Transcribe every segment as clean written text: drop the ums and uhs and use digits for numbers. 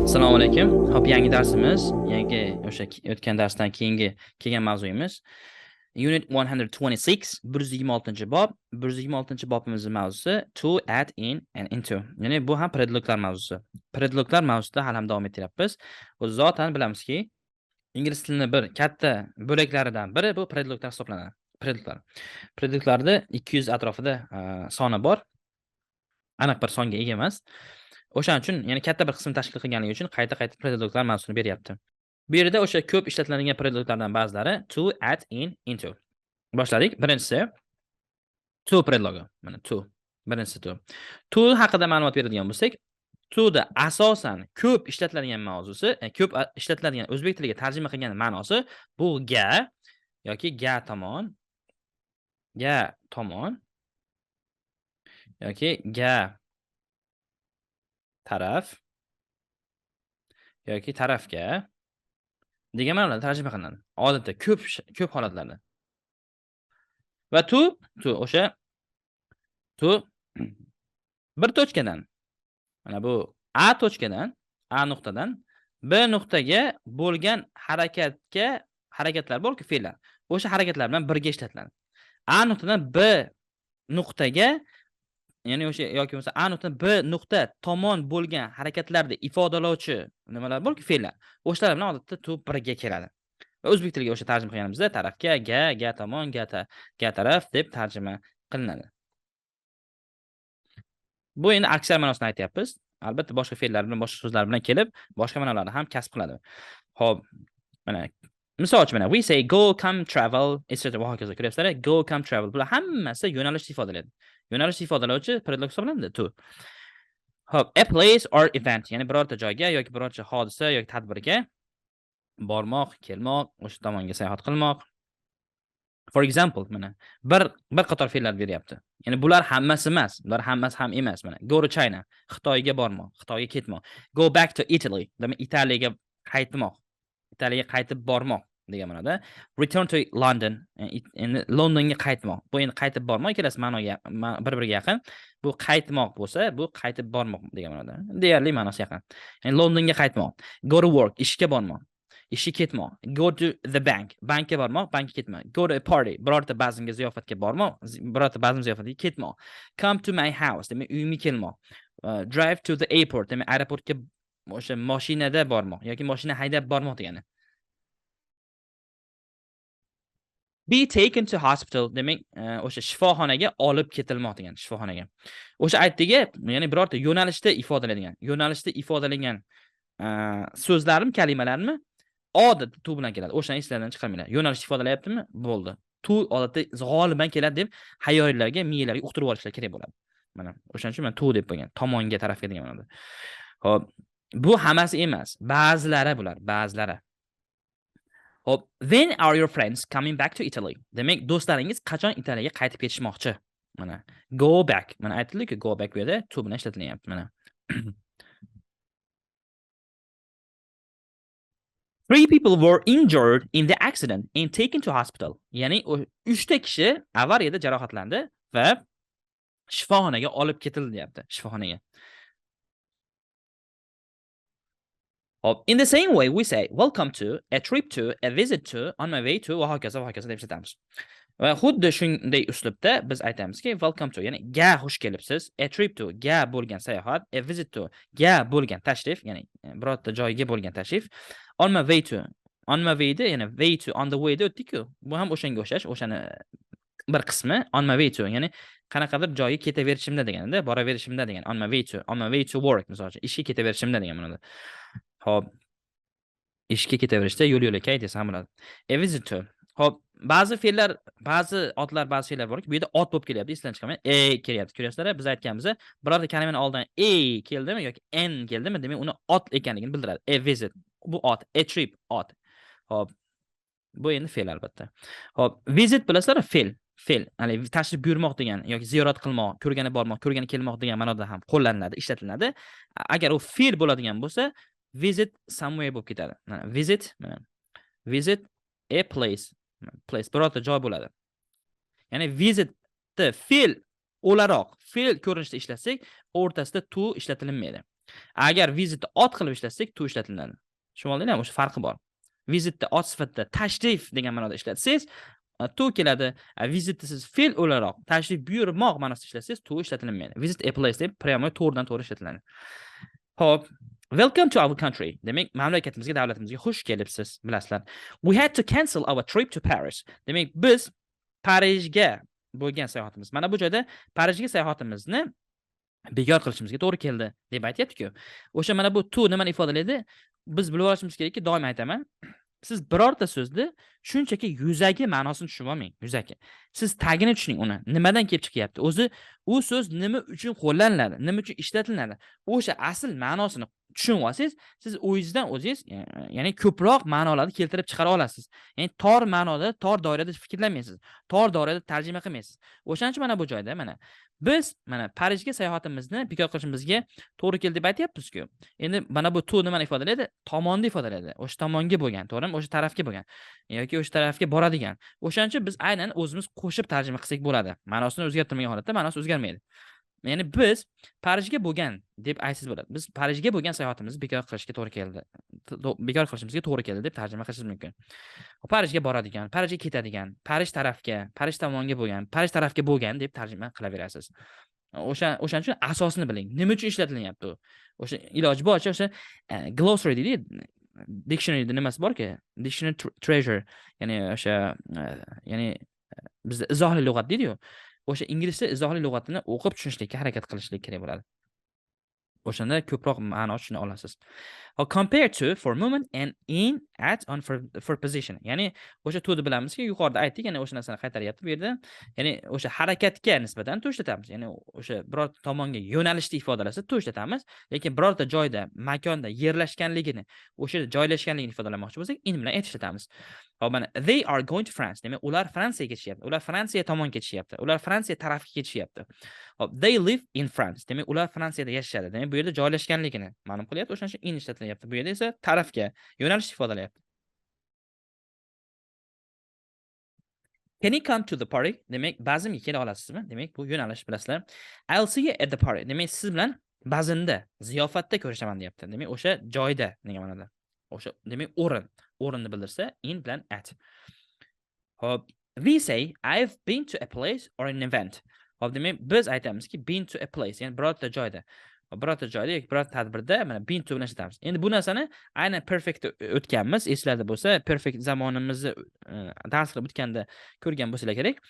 Assalomu alaykum. Hop, yangi darsimiz, yangi o'sha o'tgan darsdan keyingi kelgan mavzuyimiz. Unit 126, 126-bob. 126-bobimizning mavzusi to, at, in and into. Ya'ni bu ham predloglar mavzusi. Predloglar mavzusida hali ham davom ettiryapmiz. O'z zotan bilamizki, ingliz tilining bir katta bo'laklaridan biri bu predloglar hisoblanadi. Predloglar. Predloglarda 200 atrofida soni bor. Aniq bir songa ega emas. O'shaning uchun, ya'ni katta bir qismni tashkil qilganligi uchun qayta-qayta predloglar mavzusini beryapti. Bu yerda o'sha ko'p ishlatiladigan predloglardan ba'zilari to, at, in, into. Boshladik. Birinchisi to predlogi. Mana to. Birinchisi to. To haqida ma'lumot beradigan bo'lsak, to da asosan ko'p ishlatiladigan mavzusi, ko'p ishlatiladigan o'zbek tiliga tarjima qilgan ma'nosi bu ga yoki ga tomon yoki ga taraf yoki tarafga degan ma'noda tarjima qilinadi. Odatda ko'p holatlarda. Va to o'sha to bir tochkadan, mana bu A tochkadan, A nuqtadan B nuqtaga bo'lgan harakatlar bor-ku, fe'llar. O'sha harakatlar bilan birga ishlatiladi. A nuqtadan B nuqtaga, ya'ni o'sha yoki bo'lmasa A nuqtadan B nuqta tomon bo'lgan harakatlarni ifodalovchi nimalar bor-ku, fe'llar. O'shalar bilan odatda to birga keladi. Va o'zbek tiliga o'sha tarjima qilganimizda tarafga ga tomon, ga taraf deb tarjima qilinadi. Bu endi aksar ma'nosini aytyapmiz. Albatta boshqa fe'llar bilan, boshqa so'zlar bilan kelib, boshqa ma'nolarni ham kasb qiladi. Xo'p, mana misol uchun mana we say go, come, travel, etc. va hokazo. Ko'ryapsizlar? Go, come, travel. Bular hammasi yo'nalishni ifodalaydi. Yo'nalishni ifodalovchi predlog hisoblanadi to. Xo'p, a place or event, ya'ni birorta joyga yoki birorta hodisa yoki tadbirga bormoq, kelmoq, o'sha tomonga sayohat qilmoq. For example, mana bir qator fe'llar beryapti. Ya'ni bular hammasi emas, bular hammasi ham emas. Mana go to China, Xitoyga bormoq, Xitoyga ketmoq. Go back to Italy, demak Italiyaga qaytmoq, Italiyaga qaytib bormoq degan ma'noda. Return to London, endi Londonga qaytmoq. Bu endi qaytib bormoq ikkalasi ma'noga bir-biriga yaqin. Bu qaytmoq bo'lsa, bu qaytib bormoq degan ma'noda. Deyarli ma'nosi yaqin. Ya'ni Londonga qaytmoq. Go to work, ishga bormoq. Ishga ketmoq. Go to the bank. Bankka bormoq, bankka ketmoq. Go to a party. Birorta bazmga ziyofatga bormoq, birorta bazm ziyofatiga ketmoq. Come to my house. Demak, uyimga kelmoq. Drive to the airport. Demak, aeroportga o'sha mashinada bormoq yoki mashina haydab bormoq degani. Be taken to hospital. Demak, o'sha shifoxonaga olib ketilmoq degan, shifoxonaga. O'sha aytdigi, ya'ni birorta yo'nalishda ifodalangan so'zlarmi, kalimalarmi odatda to bilan keladi. O'shani eslardan chiqarmanglar. Yo'nalish ifodalayaptimi? Bo'ldi. To odatda g'oliban keladi deb hayollarga, miyalarga uqtirib olishlar kerak bo'ladi. Mana o'shaning uchun men to deb qo'ygan. Tomonga, tarafga degan ma'noda. Xo'p, bu hammasi emas. Ba'zilari bular, ba'zilari. Hop, when are your friends coming back to Italy? Demak, do'stlaringiz qachon Italiyaga qaytib ketishmoqchi? Mana go back. Mana aytildi-ku, go back bu yerda to bilan ishlatilyapti. Mana. 3 people were injured in the accident and taken to hospital. Ya'ni 3 ta kishi avariyada jarohatlandi va shifoxonaga olib ketildi deyapti, shifoxonaga. Hop, in the same way we say welcome to, a trip to, a visit to, on my way to va hokazo deb ishlatamiz. Va xuddi shunday uslubda biz aytamizki welcome to, ya'ni ga xush kelibsiz, a trip to ga bo'lgan sayohat, a visit to ga bo'lgan tashrif, ya'ni birorta joyga bo'lgan tashrif, on my way to, on my way da, ya'ni way to, on the way da o'tdik-ku. Bu ham o'shanga o'xshash, o'shani bir qismi on my way to, ya'ni qanaqadir joyga ketaverishimda deganda, boraverishimda degan. On my way to work, masalan, ishga ketaverishimda degan ma'noda. Hop, ishga ketaverishda yo'l-yo'lakay desa ham bo'ladi. A visit to. Hop, ba'zi fe'llar, ba'zi otlar, ba'zi fe'llar borki, bu yerda ot bo'lib kelyapti, esdan chiqarmang. Kelyapti. Ko'ryapsizlar, biz aytganmiz, birorta kalimani oldidan keldimi yoki n keldimi, demak uni ot ekanligini bildiradi. A visit, bu ot, a trip, ot. Hop, bu endi fe'l albatta. Hop, visit bilasizlar, fe'l. Ya'ni tashrif buyurmoq degan yoki ziyorat qilmoq, ko'rgani bormoq, ko'rgani kelmoq degan ma'noda ham qo'llaniladi, ishlatiladi. Agar u fe'l bo'ladigan bo'lsa, visit somewhere bo'lib ketadi. Visit a place. Place birorta joy bo'ladi. Ya'ni visit the fe'l o'laroq fe'l ko'rinishda ishlatsak, o'rtasida to ishlatilmaydi. Agar visitni ot qilib ishlatsak, to ishlatiladi. Tushunib o'sha farqi bor. Visitni ot sifatida tashrif degan ma'noda ishlatsangiz, to keladi. Visitni siz fe'l o'laroq tashrif buyurmoq ma'nosida ishlatsangiz, to ishlatilmaydi. Visit a place deb pryamoy to'g'ridan to'g'ri ishlatiladi. Xo'p, welcome to our country. Demak, mamlakatimizga, davlatimizga xush kelibsiz, bilasizlar. We had to cancel our trip to Paris. Demak, biz Parijga bo'lgan sayohatimiz. Mana bu joyda Parijga sayohatimizni bekor qilishimizga to'g'ri keldi deb aytyapti-ku. O'sha mana bu to nimani ifodalaydi? Biz bilib olishimiz kerakki, doim aytaman. Siz birorta so'zni shunchaki yuzaki ma'nosini tushunib olmang, yuzaki. Siz tagini tushuning uni. Nimadan kelib chiqyapti? O'zi u so'z nima uchun qo'llaniladi, nima uchun ishlatiladi? O'sha asl ma'nosini tushunib olsangiz, siz o'zingizdan o'zingiz, ya'ni ko'proq ma'nolarni keltirib chiqara olasiz. Ya'ni tor ma'noda, tor doirada fikrlamaysiz. Tor doirada tarjima qilmaysiz. O'shaning uchun mana bu joyda mana biz mana Parijga sayohatimizni bekor qilishimizga to'g'ri keldi deb aytyapmiz-ku. Endi mana bu to nimani ifodalaydi? Tomonni ifodalaydi. O'sha tomonga bo'lgan, to'g'rimi? O'sha tarafga bo'lgan yoki o'sha tarafga boradigan. O'shaning uchun biz aynan o'zimiz qo'shib tarjima qilsak bo'ladi. Ma'nosini o'zgartirmagan holatda ma'nosi o'zgarmaydi. Ya'ni biz Parijga bo'lgan deb aytsangiz bo'ladi. Biz Parijga bo'lgan sayohatimizni bekor qilishga to'g'ri keldi. Bekor qilishimizga to'g'ri keldi deb tarjima qilishingiz mumkin. Parijga boradigan, Parijga ketadigan, Parij tarafga, Parij tomonga bo'lgan, Parij tarafga bo'lgan deb tarjima qilaverasiz. O'shaning uchun asosini biling. Nima uchun ishlatilyapti u? O'sha iloji boricha o'sha glossary deydi, dictionary nimasi borki, dictionary treasure, ya'ni o'sha ya'ni bizda izohli lug'at deydi-ku. O'sha inglizcha izohli lug'atini o'qib tushunishlikka harakat qilishlik kerak bo'ladi. O'shanda ko'proq ma'no tushuna olasiz. Compare to for moment and in at on for position. Ya'ni o'sha to deb bilamizki, yuqorida aytdik, ya'ni o'sha narsani qaytaryapti bu yerda. Ya'ni o'sha harakatga nisbatan to ishlatamiz. Ya'ni o'sha biror tomonga yo'nalishni ifodalasa to ishlatamiz, lekin birorta joyda, makonda yerlashganligini, o'sha yerda joylashganligini ifodalamoqchi bo'lsak, in bilan at ishlatamiz. Hop, mana they are going to France. Demak, ular Fransiyaga ketishyapti. Ular Fransiya tomon ketishyapti. Ular Fransiya tarafga ketishyapti. Hop, they live in France. Demak, ular Fransiyada yashashadi. Demak, bu yerda joylashganligini ma'lum qilyapti. O'shaning uchun in ishlatilyapti. Bu yerda esa tarafga yo'nalish ifodalayapti. Can you come to the party? Demak, bazmga kela olasizmi? Demak, bu yo'nalish bilasizlar. I'll see you at the party. Demak, siz bilan bazmda, ziyofatda ko'rishaman deyapti. Demak, o'sha joyda degan ma'noda. O'sha demak o'rin. O'rinni bildirsa in bilan at. Hop, we say I've been to a place or an event. Hop, demak biz aytamizki been to a place, ya'ni birorta joyda yoki birorta tadbirda mana been to bilan ishlatamiz. Endi bu narsani aynan perfect o'tganmiz, eslarda bo'lsa, perfect zamonimizni dars qilib o'tganda ko'rgan bo'lsalar kerak.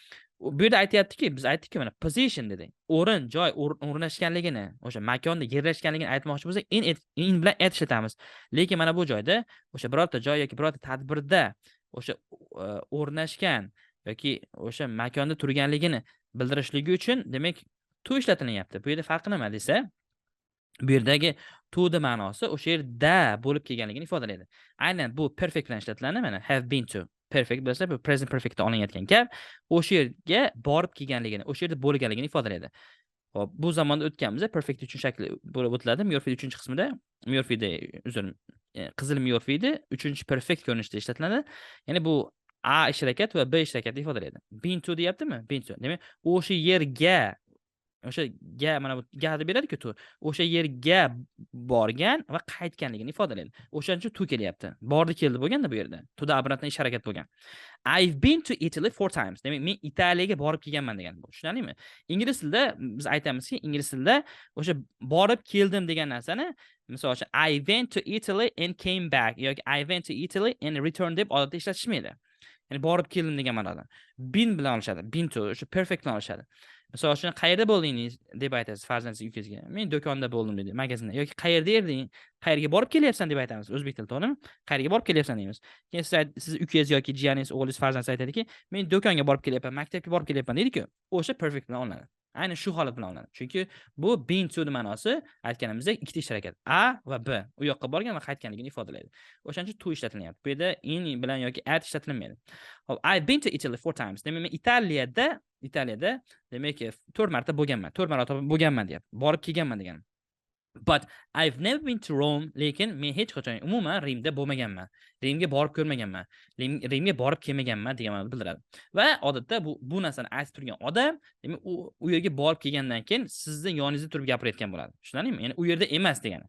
Bu yerda aytayaptiki, biz aytdik-ku mana position dedik. O'rin, joy, o'rnashganligini, o'sha makonda yerlashganligini aytmoqchi bo'lsak, in bilan at ishlatamiz. Lekin mana bu joyda o'sha birorta joy yoki birorta tadbirda o'sha o'rnashgan yoki o'sha makonda turganligini bildirishligi uchun demak to ishlatilyapti. Bu yerda farqi nima desa, bu yerdagi to the ma'nosi o'sha yerda bo'lib kelganligini ifodalaydi. Aynan bu perfect bilan ishlatiladi. Mana have been to perfect bilasizlar, bu present perfectda olinayotgan gap o'sha yerga borib kelganligini, o'sha yerda bo'lganligini ifodalaydi. Hop, bu zamonda o'tganimizda perfect uchun shakli bo'lib o'tiladi. Murphy 3-qismida, Murphyda qizil Murphyda 3-perfect ko'rinishda ishlatiladi. Ya'ni bu a ish harakat va b ish harakatni ifodalaydi. Been to deyaptimi? Been to. Demak, o'sha yerga, o'sha ga mana bu ga deb beradi-ku to. O'sha yerga borgan va qaytganligini ifodalaydi. O'shaning uchun to kelyapti. Bordi keldi bo'lganda bu yerda. To da obratna ish harakat bo'lgan. I've been to Italy 4 times. Demak, men Italiyaga borib kelganman degan bu. Tushunarlimi? Ingliz tilida biz aytamizki, ingliz tilida o'sha borib keldim degan narsani, misol uchun I went to Italy and came back yoki I went to Italy and returned deb odatda ishlatishmaydi. Ya'ni borib keldim degan ma'noda. Been bilan olishadi. Been to o'sha perfect bilan olishadi. Misol uchun qayerda bo'ldingiz deb aytasiz farzandingiz ukangizga. Men do'konda bo'ldim dedi, magazinda yoki qayerda erding? Qayerga borib kelyapsan deb aytamiz o'zbek tilida, to'g'rimi? Qayerga borib kelyapsan deymiz. Keyin siz ukangiz yoki jiyaningiz, o'g'lingiz, farzandingiz aytadiki, men do'konga borib kelyapman, maktabga borib kelyapman deydi-ku. O'sha perfect bilan olinadi. Ayni shu holat bilan olinadi. Chunki bu been to ma'nosi aytganimizdek ikkita ish harakat. A va B u yoqqa borgan va qaytganligini ifodalaydi. O'shaning uchun to ishlatilyapti. Bu yerda in bilan yoki at ishlatilmaydi. Hop, I've been to Italy 4 times. Demak, men Italiyada demak 4 marta bo'lganman. 4 marotaba bo'lganman deyapti. Borib kelganman degan. But I've never been to Rome, lekin men hech qachon umuman Rimda bo'lmaganman. Rimga borib ko'rmaganman. Rimga borib kelmaganman degan ma'noda bildiradi. Va odatda bu narsani aytib turgan odam, demak u yerga borib kelgandan keyin sizning yoningizda turib gapirayotgan bo'ladi. Tushunarlimi? Ya'ni u yerda emas degani.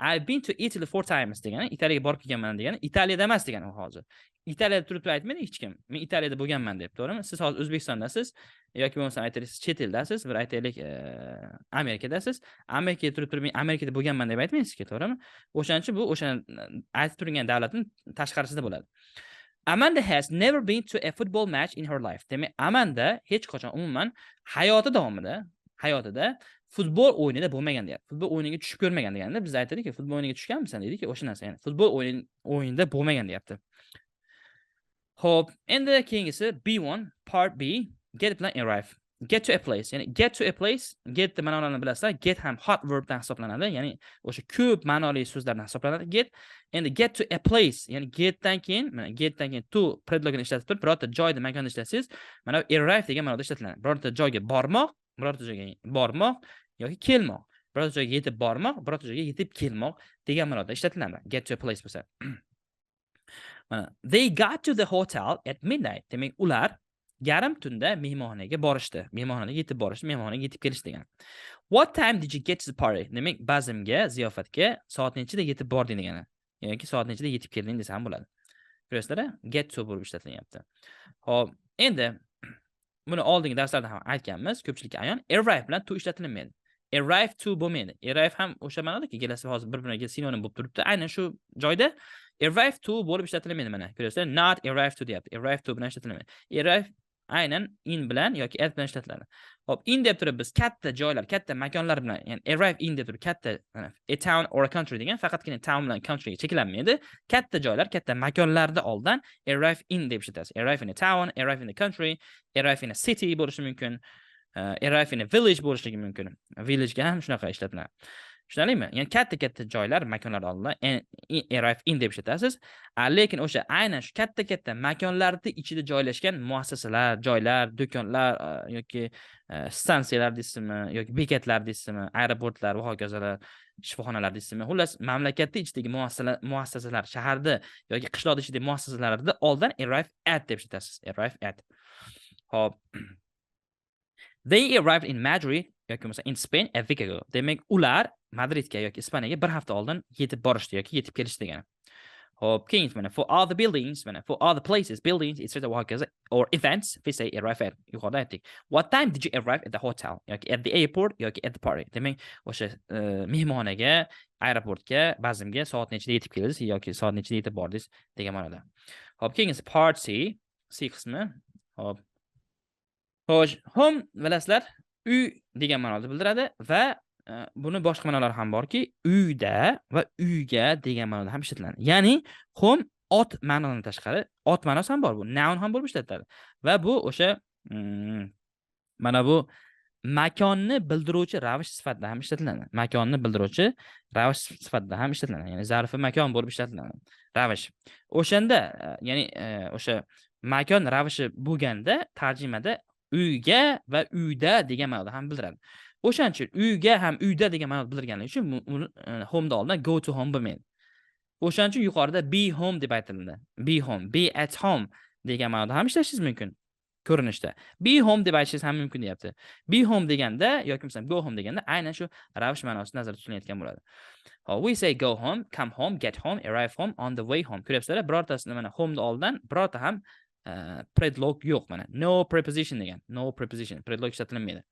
I've been to Italy 4 times degani, Italiyaga borib kelganman degani, Italiyada emas degani u hozir. Italiyada turib aytmaydi hech kim. Men Italiyada bo'lganman deb, to'g'rimi? Siz hozir O'zbekistondasiz yoki bo'lmasa aytaylik chet eldasiz, bir aytaylik Amerikadasiz. Amerikada turib men Amerikada bo'lganman deb aytmaysizki, to'g'rimi? O'shaning uchun bu o'sha aytib turgan davlatning tashqarisida bo'ladi. Amanda has never been to a football match in her life. Demak, Amanda hech qachon umuman hayoti davomida futbol o'yinida bo'lmagan deyapti. Futbol o'yiniga tushib ko'rmagan deganda biz aytadiki, futbol o'yiniga tushganmisan dedik, o'sha narsa, ya'ni futbol o'yinida bo'lmagan deyapti. Xo'p, endi keyingisi B1 part B, get bilan arrive. Get to a place, ya'ni get to a place, get de ma'nolarini bilasizlar. Get ham hot verbdan hisoblanadi, ya'ni o'sha ko'p ma'noli so'zlardan hisoblanadi. Get, endi get to a place, ya'ni getdan keyin to predlogini ishlatib turib, birorta joyda makonni ishlasangiz, mana arrive degan ma'noda ishlatiladi. Birorta joyga bormoq yoki kelmoq. Birorta joyga yetib bormoq, birorta joyga yetib kelmoq degan ma'noda ishlatiladi. Get to a place bo'lsa. Mana they got to the hotel at midnight. Demak, ular yarim tunda mehmonxonaga borishdi. Mehmonxonaga yetib borishdi, mehmonxonaga yetib kelishdi degan. What time did you get to the party? Demak, bazmga, ziyofatga soat nechida yetib bording degani. Yoki soat nechida yetib kelding desa ham bo'ladi. Ko'rasizlar, get to bo'lib ishlatilyapti. Xo'p, endi buni oldingi darslarda ham aytganmiz, ko'pchilikka ayon arrive bilan to ishlatilmaydi. Arrive to bo'lmaydi. Arrive ham o'sha ma'nodaki, kelasi hozir bir-biriga sinonim bo'lib turibdi. Aynan shu joyda arrive to bo'lib ishlatilmaydi mana. Ko'rasizlar, not arrive to deyapti. Arrive to bilan ishlatilmaydi. Arrive aynan in bilan yoki at bilan ishlatiladi. Hop, in deb turib biz katta joylar, katta makonlar bilan, ya'ni arrive in deb turib katta a town or a country degan faqatgina town bilan country ga cheklanmaydi. Katta joylar, katta makonlarda oldin arrive in deb ishlatasiz. Arrive in a town, arrive in a country, arrive in a city bo'lishi mumkin. Arrive in a village bo'lishligi mumkin. Village ga ham shunaqa ishlatiladi. Tushunarlimi? Ya'ni katta makonlar oldin arrive in deb ishlatasiz. Lekin o'sha aynan shu katta makonlarda ichida joylashgan muassasalar, joylar, do'konlar yoki stansiyalar deysizmi, yoki bekatlar deysizmi, aeroportlar va hokazolar, shifoxonalar deysizmi, xullas mamlakatning ichidagi muassasalar, shaharda yoki qishloqda ichidagi muassasalarda oldin arrive at deb ishlatasiz. Arrive at. Hop. They arrived in Madrid yoki bo'lmasa in Spain a week ago. Demak, ular Madridga yoki Ispaniyaga bir hafta oldin yetib borishdi yoki yetib kelishdi degani. Hop, keyingi mana for all the buildings, mana for all the places, buildings, etc. or events, we say arrive at. Yuqorida aytdik. What time did you arrive at the hotel? Yoki at the airport yoki at the party. Demak, o'sha mehmonaga, aeroportga, bazmga soat nechida yetib keldingiz yoki soat nechida yetib bordingiz degan ma'noda. Hop, keyingisi part C qismi. Hop. Xo'sh, home bilasizlar, uy degan ma'noda bildiradi va buni boshqa ma'nolari ham borki, uyda va uyga degan ma'noda ham ishlatiladi. Ya'ni home ot ma'nodan tashqari, ot ma'nosi ham bor, bu noun ham bo'lib ishlatiladi. Va bu o'sha mana bu makonni bildiruvchi ravish sifatida ham ishlatiladi. Makonni bildiruvchi ravish sifatida ham ishlatiladi. Ya'ni zarfi makon bo'lib ishlatiladi. Ravish. O'shanda, ya'ni o'sha makon ravishi bo'lganda tarjimada uyga va uyda degan ma'noda ham bildiradi. O'shaning uchun uyga ham uyda degan ma'noda bildirganligi uchun home da oldin go to home bo'lmaydi. O'shaning uchun yuqorida be home deb aytildi. Be home, be at home degan ma'noda ham ishlashingiz mumkin. Ko'rinishda. Be home deb aytishingiz ham mumkin deyapti. Be home deganda yoki bo'lmasa go home deganda aynan shu ravish ma'nosi nazarda tutilayotgan bo'ladi. We say go home, come home, get home, arrive home, on the way home. Ko'ryapsizlar, birortasini mana home da oldin birorta ham predlog yo'q mana. No preposition degan. No preposition. Predlog ishlatilmaydi.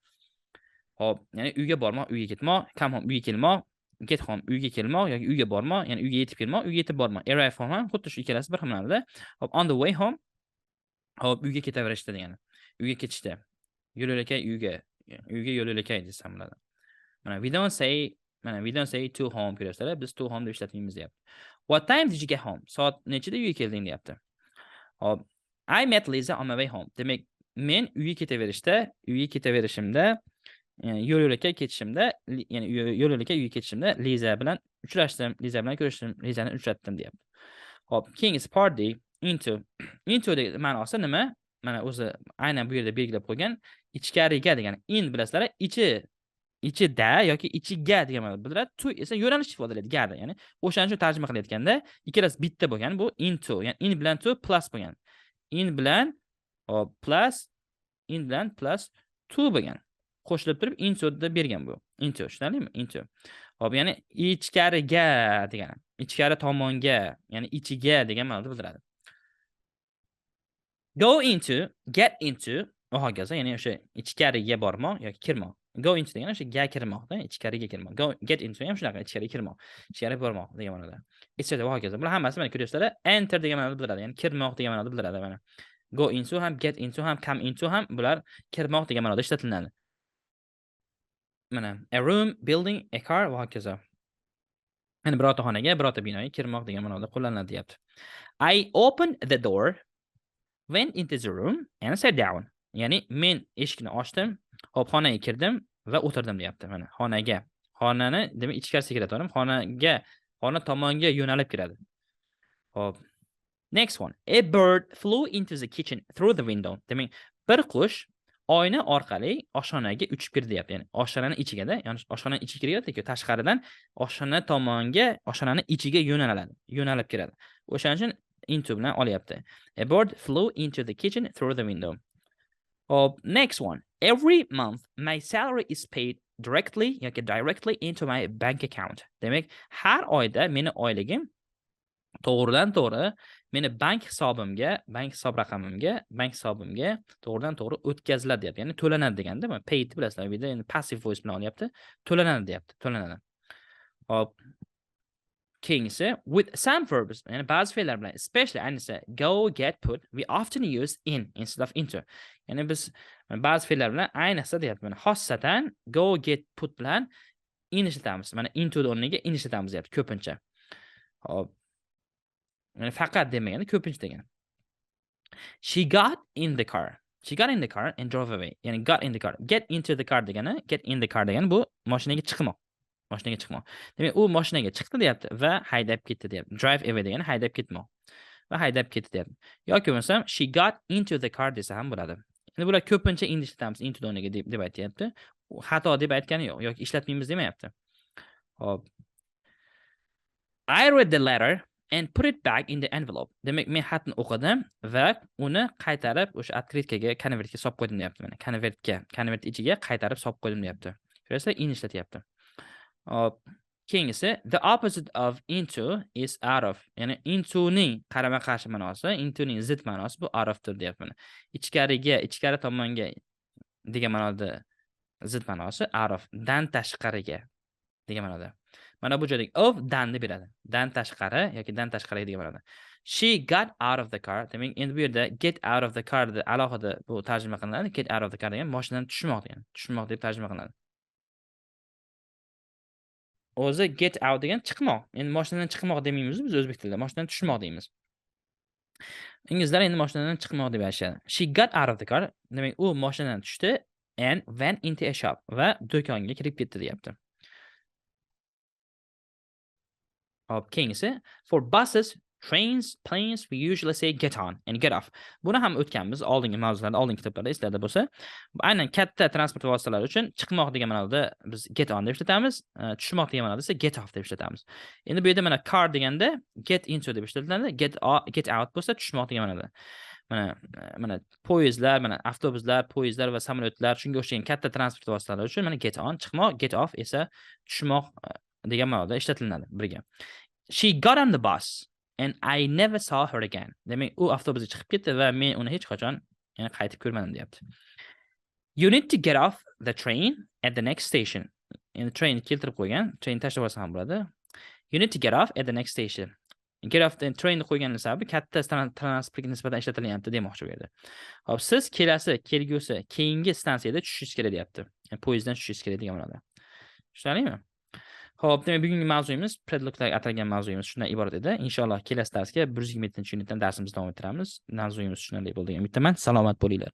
Hop, ya'ni uyga bormoq, uyga ketmoq, come home, uyga kelmoq, get home, uyga kelmoq yoki uyga bormoq, ya'ni uyga yetib kelmoq, uyga yetib bormoq. Arrive home ham xuddi shu ikkalasi bir xil ma'noda. Hop, on the way home. Hop, uyga ketaverishdi degani. Uyga ketishdi. Yo'l-yo'lakay uyga yo'l-yo'lakay desam bo'ladi. Mana we don't say to home ko'ryapsizlar. Biz to home deb ishlatmaymiz deyapti. What time did you get home? Soat nechida uyga kelding deyapti. Hop, I met Lisa on my way home. Demak, men uyga ketaverishimda, yo'l-yo'lakay ketishimda, ya'ni yo'l-yo'lakay uyga ketishimda Liza bilan uchrashdim, Liza bilan ko'rishdim, Lizani uchratdim deyapti. Hop, keyingisi part D, into degan ma'nosi nima? Mana o'zi aynan bu yerda belgilab qo'ygan ichkariga degani. In bilasizlar, ichida yoki ichiga degan ma'noda bildiradi. To esa yo'nalish ifodalaydi, ga ya'ni o'shaning uchun tarjima qilayotganda ikkalasi bitta bo'lgan, bu into, ya'ni in bilan to plus bo'lgan. In bilan plus to bo'lgan. Qo'shilib turib into deb bergan bu. Into, tushunarlimi? Into. Hop, ya'ni ichkariga degani. Ichkari tomonga, ya'ni ichiga degan ma'noda bildiradi. Go into, get into, hokazo, ya'ni o'sha ichkariga bormoq yoki kirmoq. Go into degani o'sha ga kirmoqda, ichkariga kirmoq. Go get into ham shunaqa, ichkariga kirmoq, ichkariga bormoq degan ma'noda. Ichida hokazo. Bular hammasi mana ko'ryapsizlar, enter degan ma'noda bildiradi, ya'ni kirmoq degan ma'noda bildiradi mana. Go into ham, get into ham, come into ham bular kirmoq degan ma'noda ishlatiladi. Mana a room, building, a car va hokazo. Ya'ni birorta xonaga, birorta binoga kirmoq degan ma'noda qo'llaniladi deyapti. I opened the door, went into the room and sat down. Ya'ni men eshikni ochdim, hop xonaga kirdim va o'tirdim deyapti. Mana xonaga. Xonani, demak ichkarisiga kiradi, xonaga, xona tomonga yo'nalib kiradi. Hop. Next one. A bird flew into the kitchen through the window. Demak, bir qush oyna orqali oshxonaga uchib kirdi deyapti. Ya'ni oshxonaning ichiga-da, ya'ni oshxonaning ichiga kiryapti-ku, tashqaridan oshxona tomonga, oshxonaning ichiga yo'nalib kiradi. O'shaning uchun into bilan olyapti. A bird flew into the kitchen through the window. Next one. Every month my salary is paid directly into my bank account. Demak, har oyda meni oyligim to'g'ridan-to'g'ri meni bank hisobimga to'g'ridan to'g'ri o'tkaziladi deyapti. Ya'ni to'lanadi deganda, mana paid bilasizlar, bu yerda endi passive voice bilan olyapti. To'lanadi deyapti, to'lanadi. Hop. Keyingisi with some verbs, ya'ni ba'zi fe'llar bilan, especially ayniqsa go, get, put, we often use in instead of into. Ya'ni biz ba'zi fe'llar bilan ayniqsa deyapti, mana xossatan go, get, put bilan in ishlatamiz. Mana into o'rniga in ishlatamiz deyapti ko'pincha. Hop. Yani faqat demagani, ko'pincha degani. She got in the car and drove away. Ya'ni got in the car. Get into the car degani, get in the car degani bu mashinaga chiqmoq. Demak, u mashinaga chiqdi deyapti va haydab ketdi deyapti. Drive away degani haydab ketmoq. Va haydab ketdi deyapti. Yoki bo'lsam she got into the car desa ham bo'ladi. Endi bular ko'pincha in ishlatamiz, into o'rniga deb aytyapti. Xato deb aytgani yo'q, yoki ishlatmaymiz demayapti. Hop. I read the letter and put it back in the envelope. Demak, men xatni o'qidim va uni qaytarib o'sha otkritkaga, konvertga solib qo'ydim deyapti. Mana konvert ichiga qaytarib solib qo'ydim deyapti. Ko'rasizlar, in ishlatyapti. Keyingisi the opposite of into is out of. Ya'ni into ning qarama-qarshi ma'nosi, into ning zid ma'nosi bu out ofdir deyapman. Ichkari tomonga degan ma'noda zid ma'nosi out of, dan tashqariga degan ma'noda. Mana bu joyda of dan deb beradi. Dan tashqari yoki dan tashqariga degan ma'noda. She got out of the car. Demak, endi bu yerda get out of the car deb alohida bu tarjima qilinadi. Get out of the car degan mashinadan tushmoq degan. Tushmoq deb tarjima qilinadi. O'zi get out degan chiqmoq. Endi mashinadan chiqmoq demaymiz biz o'zbek tilida. Mashinadan tushmoq deymiz. Inglizlar endi mashinadan chiqmoq deb aytishadi. She got out of the car. Demak, u mashinadan tushdi and went into a shop va do'konga kirib ketdi deyapti. Keyingisi for buses, trains, planes we usually say get on and get off. Buni ham o'tganmiz oldingi mavzularda, oldingi kitoblarda eslarda bo'lsa, aynan katta transport vositalari uchun chiqmoq degan ma'noda biz get on deb ishlatamiz, tushmoq degan ma'noda esa get off deb ishlatamiz. Endi bu yerda mana car deganda get into deb ishlatiladi, get out bo'lsa tushmoq degan ma'noda. Mana poyezdlar, mana avtobuslar, poyezdlar va samolyotlar, shunga o'xshagan katta transport vositalari uchun mana get on chiqmoq, get off esa tushmoq degan ma'noda ishlatiladi birga. She got on the bus and I never saw her again. Demak, u avtobusga chiqib ketdi va men uni hech qachon qaytib ko'rmadim deyapti. You need to get off the train at the next station. Endi train keltirib qo'ygan, train tashlab olsa ham bo'ladi. You need to get off at the next station. Get off the train qo'yganning sababi katta transportga nisbatan ishlatilyapti demoqchi bu yerda. Hop, siz kelgusi keyingi stansiyada tushishingiz kerak deyapti. Poyezddan tushishingiz kerak degan ma'noda. Tushunarlimi? Xo'p, demak bugungi mavzuyimiz predloglarga atalgan mavzuyimiz shundan iborat edi. Inshaalloh kelasi darsga 127-unitdan darsimizni davom ettiramiz. Mavzuyimiz shunday bo'ldi degan umiddaman. Salomat bo'linglar.